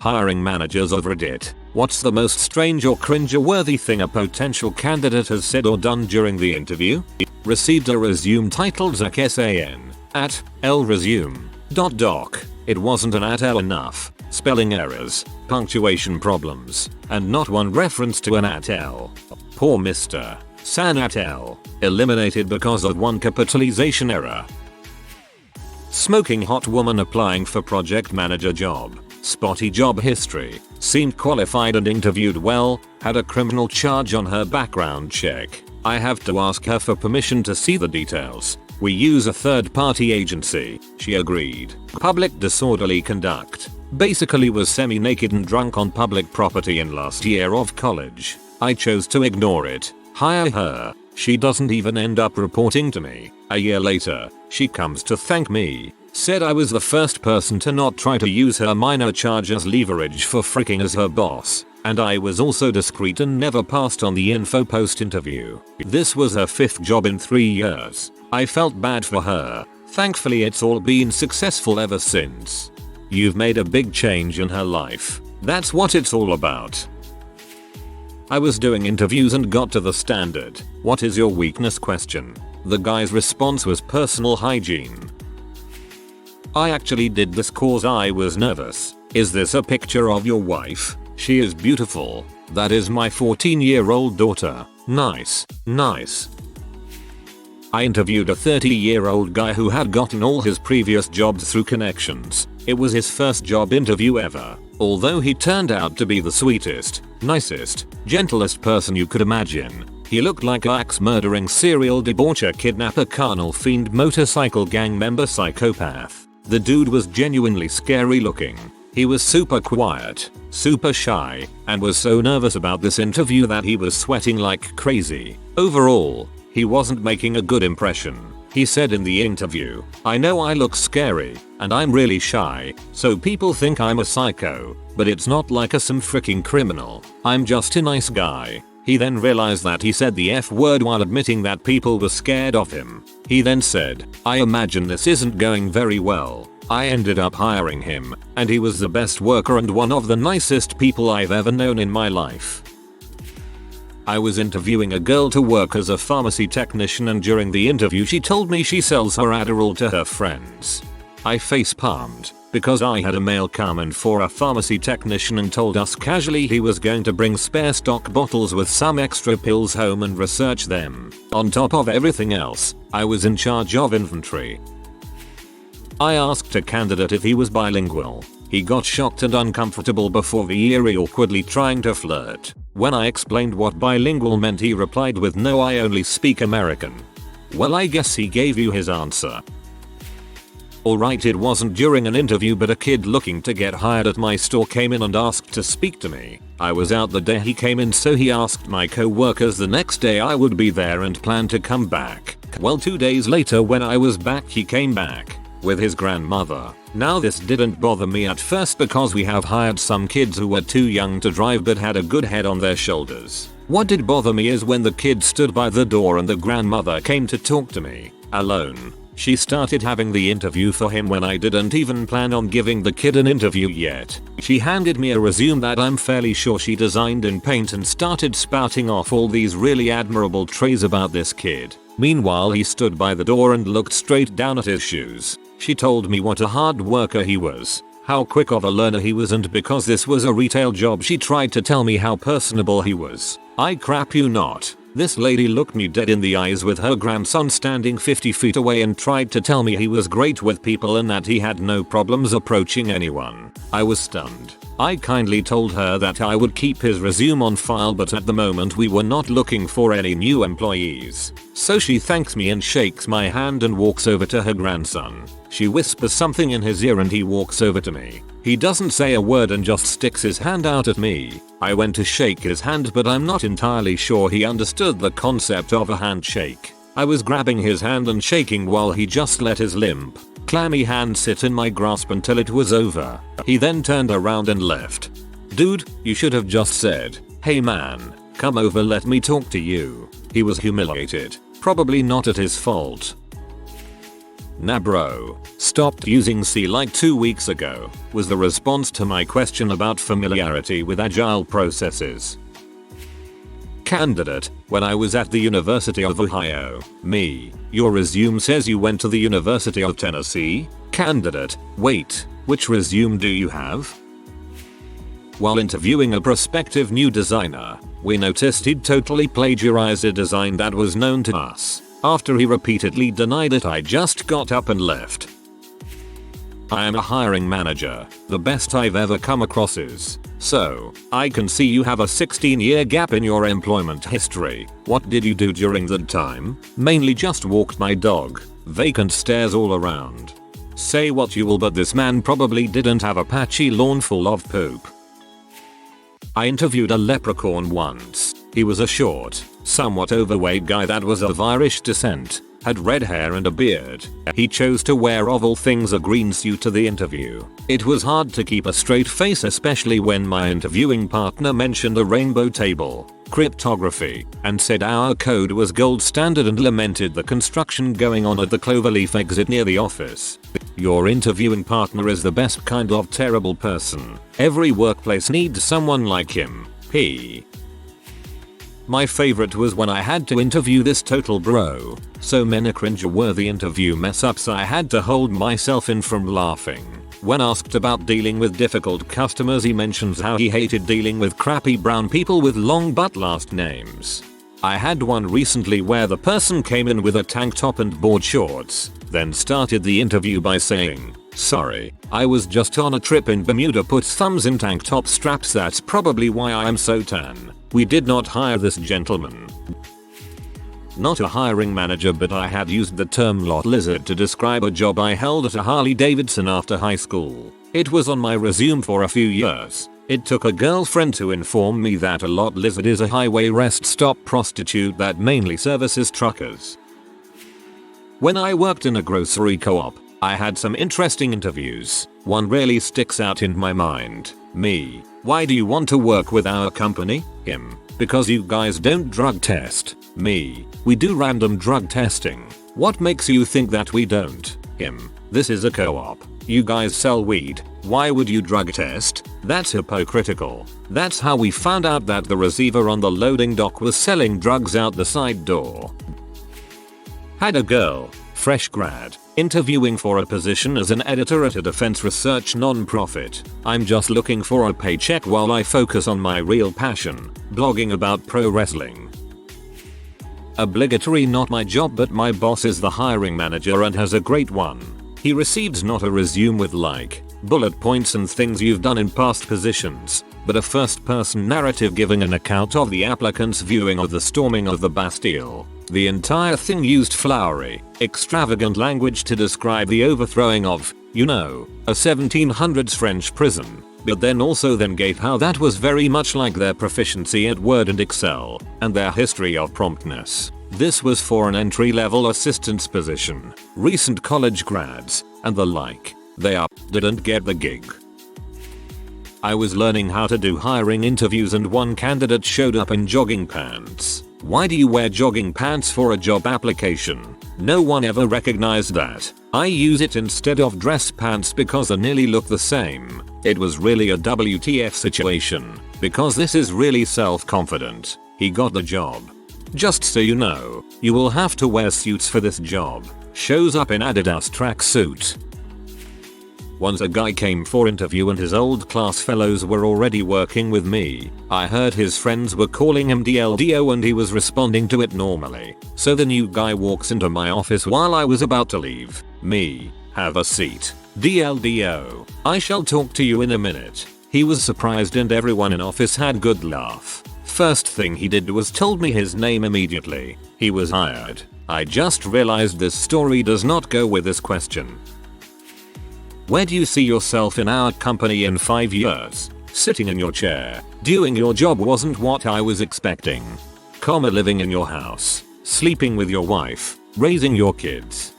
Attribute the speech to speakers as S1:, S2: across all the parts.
S1: Hiring managers of Reddit. What's the most strange or cringeworthy thing a potential candidate has said or done during the interview? Received a resume titled Zach SAN at lresume.doc. It wasn't an at enough. Spelling errors, punctuation problems, and not one reference to an at L. Poor Mr. San at L. Eliminated because of one capitalization error. Smoking hot woman applying for project manager job. Spotty job history. Seemed qualified and interviewed well. Had a criminal charge on her background check. I have to ask her for permission to see the details. We use a third-party agency. She agreed. Public disorderly conduct. Basically was semi-naked and drunk on public property in last year of college. I chose to ignore it. Hire her. She doesn't even end up reporting to me. A year later, she comes to thank me. Said I was the first person to not try to use her minor charge as leverage for freaking as her boss. And I was also discreet and never passed on the info post interview. This was her 5th job in 3 years. I felt bad for her. Thankfully it's all been successful ever since. You've made a big change in her life. That's what it's all about. I was doing interviews and got to the standard "What is your weakness?" question. The guy's response was personal hygiene. I actually did this cause I was nervous. Is this a picture of your wife? She is beautiful. That is my 14-year-old daughter. Nice. Nice. I interviewed a 30-year-old guy who had gotten all his previous jobs through connections. It was his first job interview ever. Although he turned out to be the sweetest, nicest, gentlest person you could imagine, he looked like an axe-murdering serial debaucher, kidnapper, carnal fiend, motorcycle gang member, psychopath. The dude was genuinely scary looking. He was super quiet, super shy, and was so nervous about this interview that he was sweating like crazy. Overall, he wasn't making a good impression. He said in the interview, "I know I look scary, and I'm really shy, so people think I'm a psycho, but it's not like some freaking criminal. I'm just a nice guy." He then realized that he said the F word while admitting that people were scared of him. He then said, "I imagine this isn't going very well." I ended up hiring him, and he was the best worker and one of the nicest people I've ever known in my life. I was interviewing a girl to work as a pharmacy technician, and during the interview she told me she sells her Adderall to her friends. I face palmed because I had a male come in for a pharmacy technician and told us casually he was going to bring spare stock bottles with some extra pills home and research them. On top of everything else, I was in charge of inventory. I asked a candidate if he was bilingual. He got shocked and uncomfortable before the eerie awkwardly trying to flirt. When I explained what bilingual meant, he replied with, "No, I only speak American." Well, I guess he gave you his answer. Alright, it wasn't during an interview, but a kid looking to get hired at my store came in and asked to speak to me. I was out the day he came in, so he asked my co-workers the next day I would be there and planned to come back. Well, 2 days later when I was back, he came back with his grandmother. Now this didn't bother me at first because we have hired some kids who were too young to drive but had a good head on their shoulders. What did bother me is when the kid stood by the door and the grandmother came to talk to me, alone. She started having the interview for him when I didn't even plan on giving the kid an interview yet. She handed me a resume that I'm fairly sure she designed in Paint and started spouting off all these really admirable traits about this kid. Meanwhile, he stood by the door and looked straight down at his shoes. She told me what a hard worker he was, how quick of a learner he was, and because this was a retail job she tried to tell me how personable he was. I crap you not. This lady looked me dead in the eyes with her grandson standing 50 feet away and tried to tell me he was great with people and that he had no problems approaching anyone. I was stunned. I kindly told her that I would keep his resume on file, but at the moment we were not looking for any new employees. So she thanks me and shakes my hand and walks over to her grandson. She whispers something in his ear and he walks over to me. He doesn't say a word and just sticks his hand out at me. I went to shake his hand, but I'm not entirely sure he understood the concept of a handshake. I was grabbing his hand and shaking while he just let his limp, clammy hand sit in my grasp until it was over. He then turned around and left. Dude, you should have just said, "Hey man, come over, let me talk to you." He was humiliated. Probably not at his fault. Nah bro, stopped using C like 2 weeks ago, was the response to my question about familiarity with agile processes. Candidate, when I was at the University of Ohio. Me, your resume says you went to the University of Tennessee? Candidate, wait, which resume do you have? While interviewing a prospective new designer, we noticed he'd totally plagiarized a design that was known to us. After he repeatedly denied it, I just got up and left. I am a hiring manager. The best I've ever come across is, so, I can see you have a 16-year gap in your employment history. What did you do during that time? Mainly just walked my dog. Vacant stares all around. Say what you will, but this man probably didn't have a patchy lawn full of poop. I interviewed a leprechaun once. He was a short, somewhat overweight guy that was of Irish descent, had red hair and a beard. He chose to wear of all things a green suit to the interview. It was hard to keep a straight face, especially when my interviewing partner mentioned a rainbow table, cryptography, and said our code was gold standard and lamented the construction going on at the Cloverleaf exit near the office. Your interviewing partner is the best kind of terrible person. Every workplace needs someone like him. P. My favorite was when I had to interview this total bro. So many cringe-worthy interview mess-ups I had to hold myself in from laughing. When asked about dealing with difficult customers, he mentions how he hated dealing with crappy brown people with long but last names. I had one recently where the person came in with a tank top and board shorts, then started the interview by saying, "Sorry, I was just on a trip in Bermuda, put thumbs in tank top straps, that's probably why I am so tan. We did not hire this gentleman." Not a hiring manager, but I had used the term lot lizard to describe a job I held at a Harley Davidson after high school. It was on my resume for a few years. It took a girlfriend to inform me that a lot lizard is a highway rest stop prostitute that mainly services truckers. When I worked in a grocery co-op, I had some interesting interviews. One really sticks out in my mind. Me, why do you want to work with our company? Him, because you guys don't drug test. Me, we do random drug testing. What makes you think that we don't? Him, this is a co-op. You guys sell weed. Why would you drug test? That's hypocritical. That's how we found out that the receiver on the loading dock was selling drugs out the side door. Had a girl, fresh grad, interviewing for a position as an editor at a defense research non-profit. I'm just looking for a paycheck while I focus on my real passion, blogging about pro wrestling. Obligatory, not my job, but my boss is the hiring manager and has a great one. He receives not a resume with like bullet points and things you've done in past positions, but a first-person narrative giving an account of the applicants' viewing of the storming of the Bastille. The entire thing used flowery, extravagant language to describe the overthrowing of, you know, a 1700s French prison, but then also gave how that was very much like their proficiency at Word and Excel, and their history of promptness. This was for an entry-level assistant's position, recent college grads, and the like. They didn't get the gig. I was learning how to do hiring interviews and one candidate showed up in jogging pants. Why do you wear jogging pants for a job application? No one ever recognized that. I use it instead of dress pants because they nearly look the same. It was really a WTF situation, because this is really self-confident. He got the job. Just so you know, you will have to wear suits for this job. Shows up in Adidas tracksuit. Once a guy came for interview and his old class fellows were already working with me. I heard his friends were calling him DLDO and he was responding to it normally. So the new guy walks into my office while I was about to leave. Me, have a seat. DLDO, I shall talk to you in a minute. He was surprised and everyone in office had good laugh. First thing he did was told me his name immediately. He was hired. I just realized this story does not go with this question. Where do you see yourself in our company in 5 years? Sitting in your chair. Doing your job wasn't what I was expecting. Living in your house. Sleeping with your wife. Raising your kids.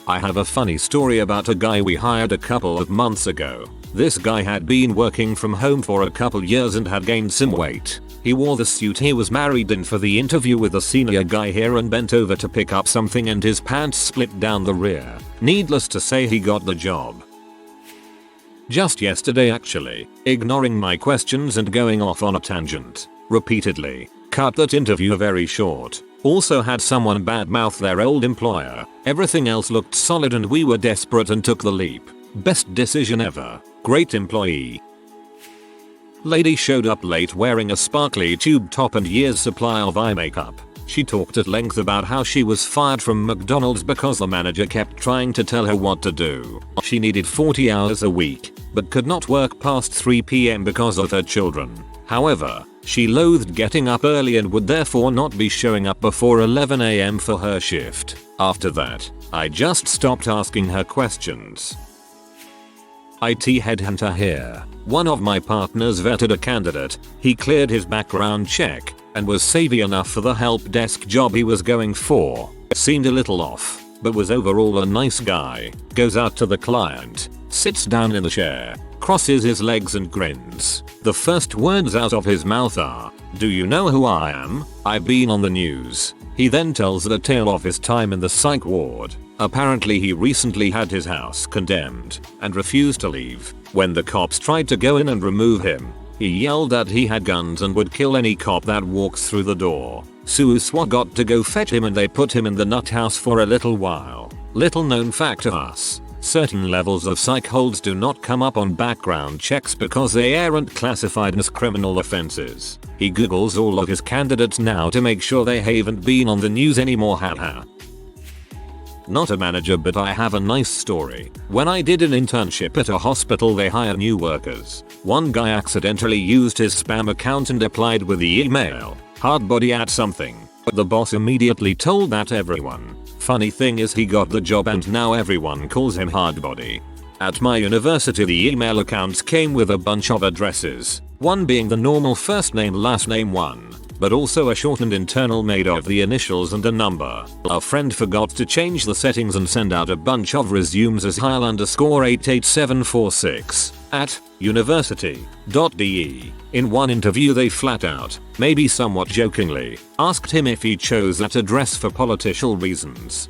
S1: I have a funny story about a guy we hired a couple of months ago. This guy had been working from home for a couple years and had gained some weight. He wore the suit he was married in for the interview with a senior guy here and bent over to pick up something and his pants split down the rear. Needless to say, he got the job. Just yesterday actually, ignoring my questions and going off on a tangent. Repeatedly. Cut that interview very short. Also had someone badmouth their old employer. Everything else looked solid and we were desperate and took the leap. Best decision ever. Great employee. Lady showed up late wearing a sparkly tube top and year's supply of eye makeup. She talked at length about how she was fired from McDonald's because the manager kept trying to tell her what to do. She needed 40 hours a week, but could not work past 3 PM because of her children. However, she loathed getting up early and would therefore not be showing up before 11 AM for her shift. After that, I just stopped asking her questions. IT headhunter here. One of my partners vetted a candidate, he cleared his background check, and was savvy enough for the help desk job he was going for. Seemed a little off, but was overall a nice guy. Goes out to the client, sits down in the chair, crosses his legs and grins. The first words out of his mouth are, "Do you know who I am? I've been on the news." He then tells the tale of his time in the psych ward. Apparently he recently had his house condemned and refused to leave. When the cops tried to go in and remove him, he yelled that he had guns and would kill any cop that walks through the door. SWAT got to go fetch him and they put him in the nut house for a little while. Little known fact to us. Certain levels of psych holds do not come up on background checks because they aren't classified as criminal offenses. He googles all of his candidates now to make sure they haven't been on the news anymore, haha. Not a manager, but I have a nice story. When I did an internship at a hospital, they hire new workers. One guy accidentally used his spam account and applied with the email hardbody at something. The boss immediately told that everyone. Funny thing is he got the job and now everyone calls him hardbody. At my university the email accounts came with a bunch of addresses, one being the normal first name last name one, but also a shortened internal made of the initials and a number. A friend forgot to change the settings and send out a bunch of resumes as Hyle_88746 at university.de. In one interview they flat out, maybe somewhat jokingly, asked him if he chose that address for political reasons.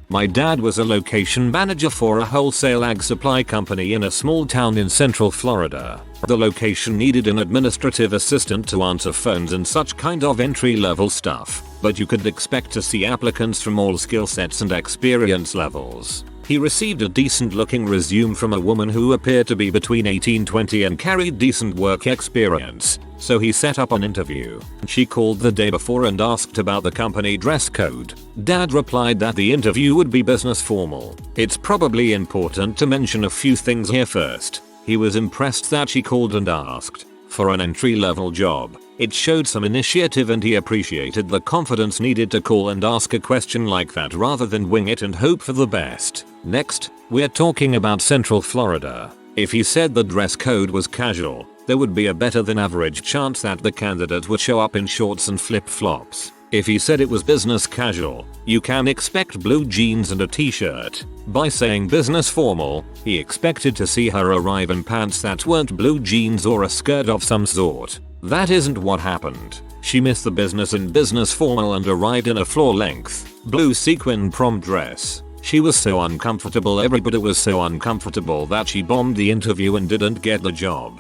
S1: My dad was a location manager for a wholesale ag supply company in a small town in central Florida. The location needed an administrative assistant to answer phones and such kind of entry-level stuff, but you could expect to see applicants from all skill sets and experience levels. He received a decent-looking resume from a woman who appeared to be between 18-20 and carried decent work experience, so he set up an interview. She called the day before and asked about the company dress code. Dad replied that the interview would be business formal. It's probably important to mention a few things here first. He was impressed that she called and asked for an entry-level job. It showed some initiative and he appreciated the confidence needed to call and ask a question like that rather than wing it and hope for the best. Next, we're talking about Central Florida. If he said the dress code was casual, there would be a better than average chance that the candidate would show up in shorts and flip-flops. If he said it was business casual, you can expect blue jeans and a t-shirt. By saying business formal, he expected to see her arrive in pants that weren't blue jeans or a skirt of some sort. That isn't what happened. She missed the business in business formal and arrived in a floor-length, blue sequin prom dress. She was so uncomfortable, everybody was so uncomfortable that she bombed the interview and didn't get the job.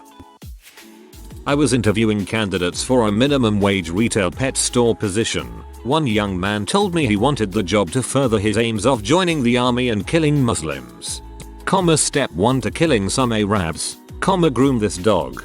S1: I was interviewing candidates for a minimum wage retail pet store position. One young man told me he wanted the job to further his aims of joining the army and killing Muslims. Step 1 to killing some Arabs. Groom this dog.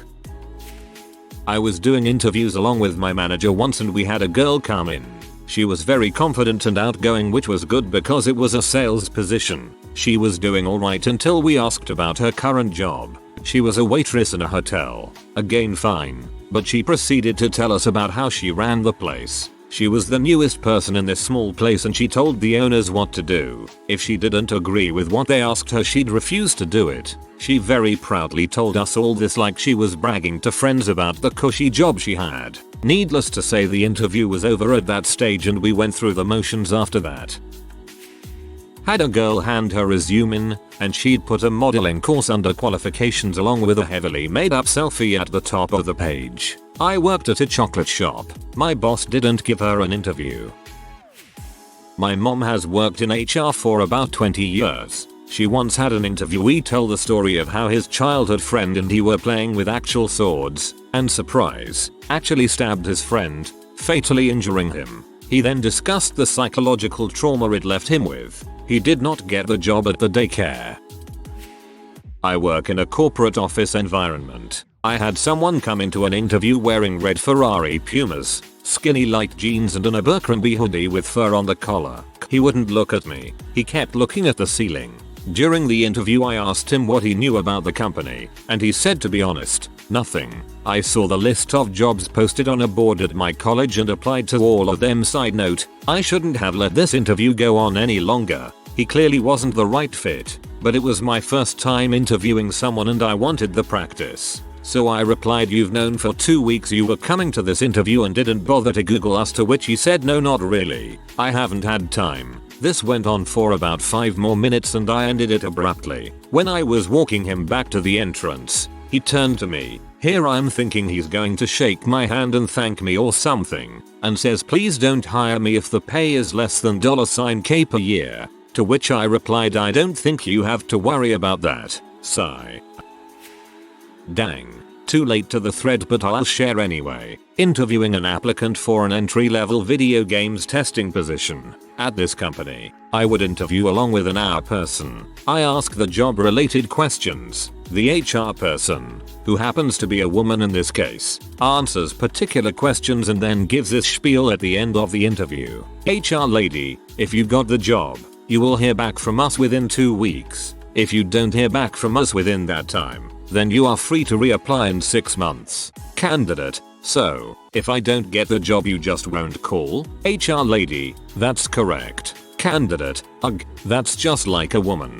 S1: I was doing interviews along with my manager once and we had a girl come in. She was very confident and outgoing, which was good because it was a sales position. She was doing alright until we asked about her current job. She was a waitress in a hotel. Again fine, but she proceeded to tell us about how she ran the place. She was the newest person in this small place and she told the owners what to do. If she didn't agree with what they asked her, she'd refuse to do it. She very proudly told us all this like she was bragging to friends about the cushy job she had. Needless to say, the interview was over at that stage and we went through the motions after that. Had a girl hand her resume in, and she'd put a modeling course under qualifications along with a heavily made up selfie at the top of the page. I worked at a chocolate shop. My boss didn't give her an interview. My mom has worked in HR for about 20 years. She once had an interviewee tell the story of how his childhood friend and he were playing with actual swords, and surprise, actually stabbed his friend, fatally injuring him. He then discussed the psychological trauma it left him with. He did not get the job at the daycare. I work in a corporate office environment. I had someone come into an interview wearing red Ferrari Pumas, skinny light jeans and an Abercrombie hoodie with fur on the collar. He wouldn't look at me. He kept looking at the ceiling. During the interview I asked him what he knew about the company, and he said, to be honest, nothing. I saw the list of jobs posted on a board at my college and applied to all of them. Side note, I shouldn't have let this interview go on any longer. He clearly wasn't the right fit, but it was my first time interviewing someone and I wanted the practice. So I replied, "You've known for 2 weeks you were coming to this interview and didn't bother to Google us," to which he said, "No, not really. I haven't had time." This went on for about 5 more minutes and I ended it abruptly. When I was walking him back to the entrance, he turned to me. Here I'm thinking he's going to shake my hand and thank me or something, and says, "Please don't hire me if the pay is less than $K per year." To which I replied, "I don't think you have to worry about that." Sigh. Dang. Too late to the thread, but I'll share anyway. Interviewing an applicant for an entry-level video games testing position. At this company, I would interview along with an HR person. I ask the job-related questions. The HR person, who happens to be a woman in this case, answers particular questions and then gives this spiel at the end of the interview. HR lady, if you got the job, you will hear back from us within 2 weeks. If you don't hear back from us within that time, then you are free to reapply in 6 months. Candidate, so, if I don't get the job you just won't call? HR lady, that's correct. Candidate, ugh, that's just like a woman.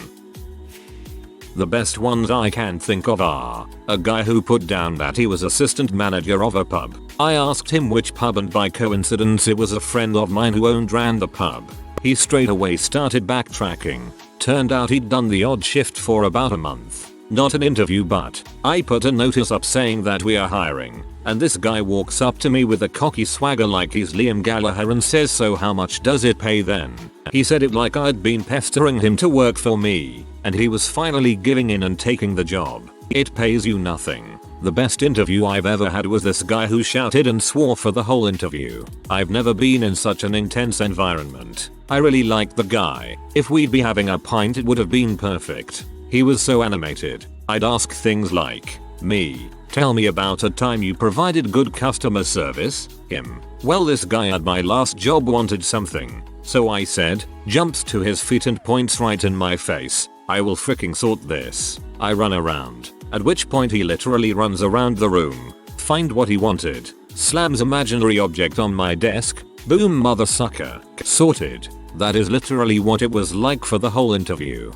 S1: The best ones I can think of are a guy who put down that he was assistant manager of a pub. I asked him which pub and by coincidence it was a friend of mine who ran the pub. He straight away started backtracking. Turned out he'd done the odd shift for about a month. Not an interview, but I put a notice up saying that we are hiring, and this guy walks up to me with a cocky swagger like he's Liam Gallagher and says, "So how much does it pay then?" He said it like I'd been pestering him to work for me, and he was finally giving in and taking the job. It pays you nothing. The best interview I've ever had was this guy who shouted and swore for the whole interview. I've never been in such an intense environment. I really liked the guy. If we'd be having a pint it would have been perfect. He was so animated. I'd ask things like, me, tell me about a time you provided good customer service. Him, well, this guy at my last job wanted something. So I said, jumps to his feet and points right in my face, "I will freaking sort this." I run around, at which point he literally runs around the room, find what he wanted, slams imaginary object on my desk, boom, mother sucker, sorted. That is literally what it was like for the whole interview.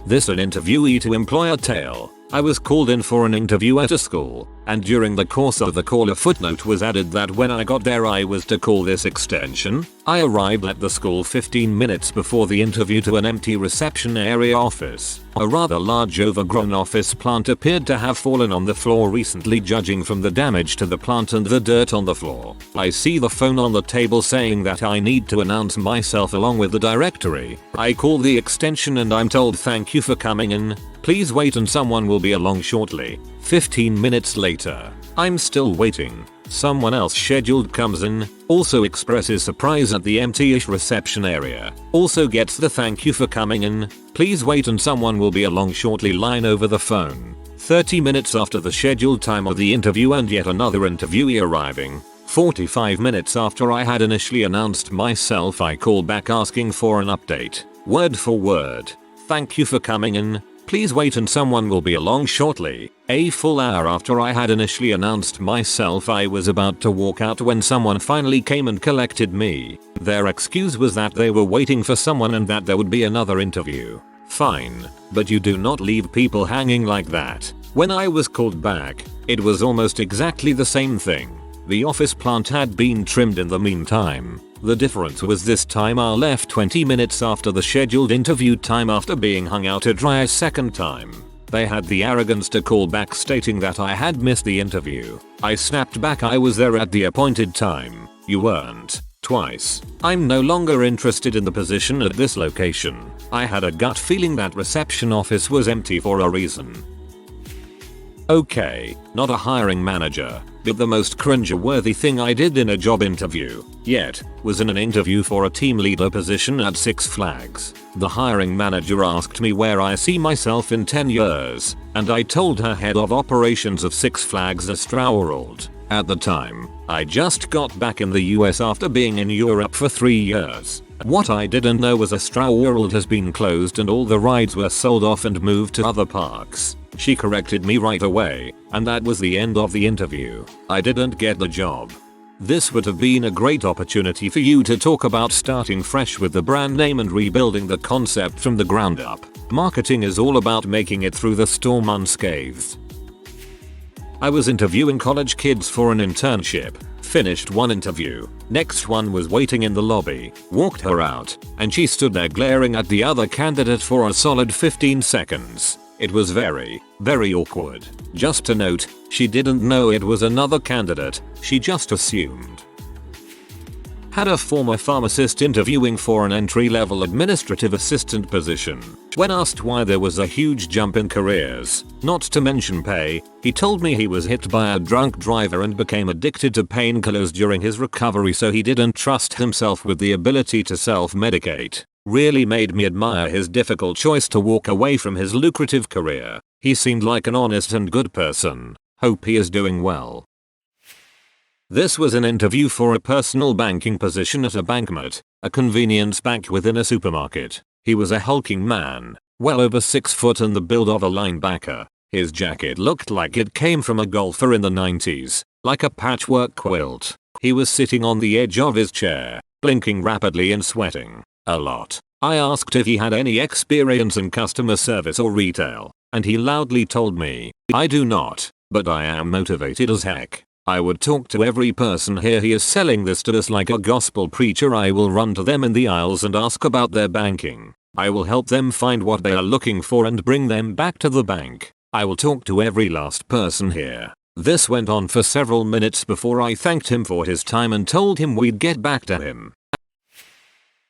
S1: This an interviewee to employer tale. I was called in for an interview at a school, and during the course of the call a footnote was added that when I got there I was to call this extension. I arrived at the school 15 minutes before the interview to an empty reception area office. A rather large overgrown office plant appeared to have fallen on the floor recently, judging from the damage to the plant and the dirt on the floor. I see the phone on the table saying that I need to announce myself along with the directory. I call the extension and I'm told, "Thank you for coming in. Please wait and someone will be along shortly." 15 minutes later, I'm still waiting. Someone else scheduled comes in, also expresses surprise at the empty-ish reception area, also gets the "Thank you for coming in. Please wait and someone will be along shortly" line over the phone. 30 minutes after the scheduled time of the interview and yet another interviewee arriving. 45 minutes after I had initially announced myself, I call back asking for an update. Word for word, "Thank you for coming in. Please wait and someone will be along shortly." A full hour after I had initially announced myself, I was about to walk out when someone finally came and collected me. Their excuse was that they were waiting for someone and that there would be another interview. Fine, but you do not leave people hanging like that. When I was called back, it was almost exactly the same thing. The office plant had been trimmed in the meantime. The difference was this time I left 20 minutes after the scheduled interview time after being hung out to dry a second time. They had the arrogance to call back stating that I had missed the interview. I snapped back, I was there at the appointed time. You weren't. Twice. I'm no longer interested in the position at this location. I had a gut feeling that reception office was empty for a reason. Okay, not a hiring manager, but the most cringe-worthy thing I did in a job interview yet was in an interview for a team leader position at Six Flags. The hiring manager asked me where I see myself in 10 years, and I told her head of operations of Six Flags Astroworld. At the time, I just got back in the US after being in Europe for 3 years. What I didn't know was Astroworld has been closed and all the rides were sold off and moved to other parks. She corrected me right away, and that was the end of the interview. I didn't get the job. This would have been a great opportunity for you to talk about starting fresh with the brand name and rebuilding the concept from the ground up. Marketing is all about making it through the storm unscathed. I was interviewing college kids for an internship. Finished one interview, next one was waiting in the lobby, walked her out, and she stood there glaring at the other candidate for a solid 15 seconds. It was very, very awkward. Just to note, she didn't know it was another candidate, she just assumed. Had a former pharmacist interviewing for an entry-level administrative assistant position. When asked why there was a huge jump in careers, not to mention pay, he told me he was hit by a drunk driver and became addicted to painkillers during his recovery, so he didn't trust himself with the ability to self-medicate. Really made me admire his difficult choice to walk away from his lucrative career. He seemed like an honest and good person. Hope he is doing well. This was an interview for a personal banking position at a bankmat, a convenience bank within a supermarket. He was a hulking man, well over 6 foot and the build of a linebacker. His jacket looked like it came from a golfer in the 90s, like a patchwork quilt. He was sitting on the edge of his chair, blinking rapidly and sweating a lot. I asked if he had any experience in customer service or retail, and he loudly told me, "I do not, but I am motivated as heck. I would talk to every person here. He is selling this to us like a gospel preacher. I will run to them in the aisles and ask about their banking. I will help them find what they are looking for and bring them back to the bank. I will talk to every last person here." This went on for several minutes before I thanked him for his time and told him we'd get back to him.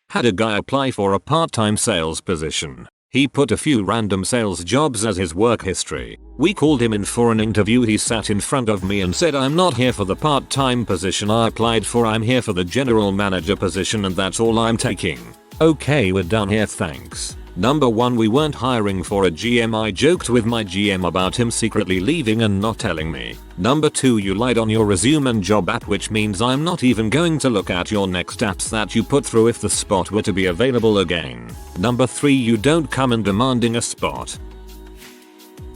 S1: Had a guy apply for a part-time sales position. He put a few random sales jobs as his work history. We called him in for an interview. He sat in front of me and said, "I'm not here for the part-time position I applied for. I'm here for the general manager position and that's all I'm taking." Okay, we're done here, thanks. Number 1, we weren't hiring for a GM. I joked with my GM about him secretly leaving and not telling me. Number 2, you lied on your resume and job app, which means I'm not even going to look at your next apps that you put through if the spot were to be available again. Number 3, you don't come in demanding a spot.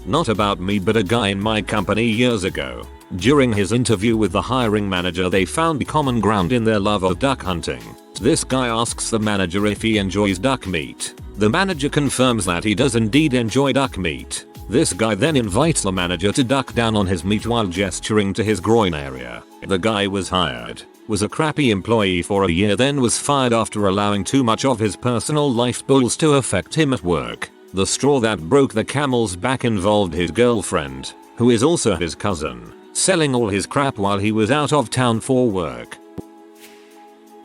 S1: Not about me, but a guy in my company years ago. During his interview with the hiring manager, they found common ground in their love of duck hunting. This guy asks the manager if he enjoys duck meat. The manager confirms that he does indeed enjoy duck meat. This guy then invites the manager to duck down on his meat while gesturing to his groin area. The guy was hired, was a crappy employee for a year, then was fired after allowing too much of his personal life bulls to affect him at work. The straw that broke the camel's back involved his girlfriend, who is also his cousin, selling all his crap while he was out of town for work.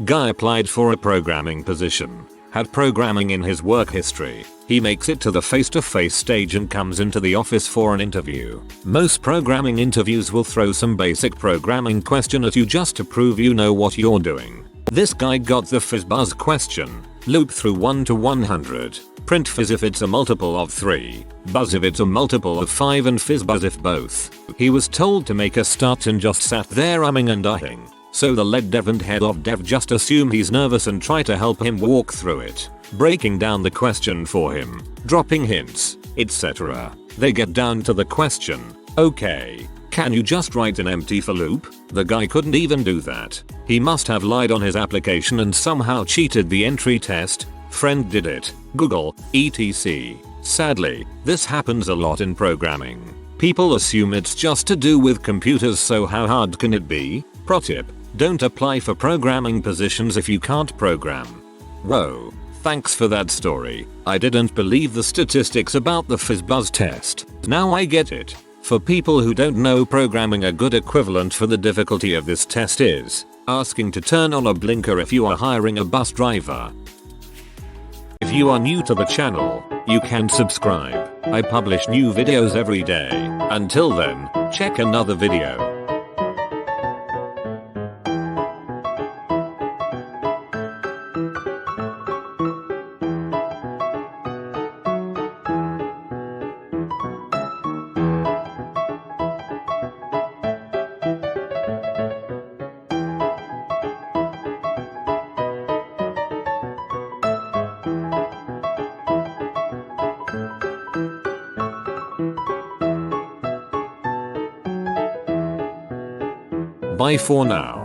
S1: Guy applied for a programming position. Had programming in his work history. He makes it to the face-to-face stage and comes into the office for an interview. Most programming interviews will throw some basic programming question at you just to prove you know what you're doing. This guy got the fizz-buzz question. Loop through 1 to 100. Print fizz if it's a multiple of 3. Buzz if it's a multiple of 5 and fizz-buzz if both. He was told to make a start and just sat there umming and ahhing. So the lead dev and head of dev just assume he's nervous and try to help him walk through it, breaking down the question for him, dropping hints, etc. They get down to the question. "Okay, can you just write an empty for loop?" The guy couldn't even do that. He must have lied on his application and somehow cheated the entry test. Friend did it. Google, etc. Sadly, this happens a lot in programming. People assume it's just to do with computers, so how hard can it be? Pro tip: don't apply for programming positions if you can't program. Whoa. Thanks for that story. I didn't believe the statistics about the FizzBuzz test. Now I get it. For people who don't know programming, a good equivalent for the difficulty of this test is asking to turn on a blinker if you are hiring a bus driver. If you are new to the channel, you can subscribe. I publish new videos every day. Until then, check another video. Bye for now.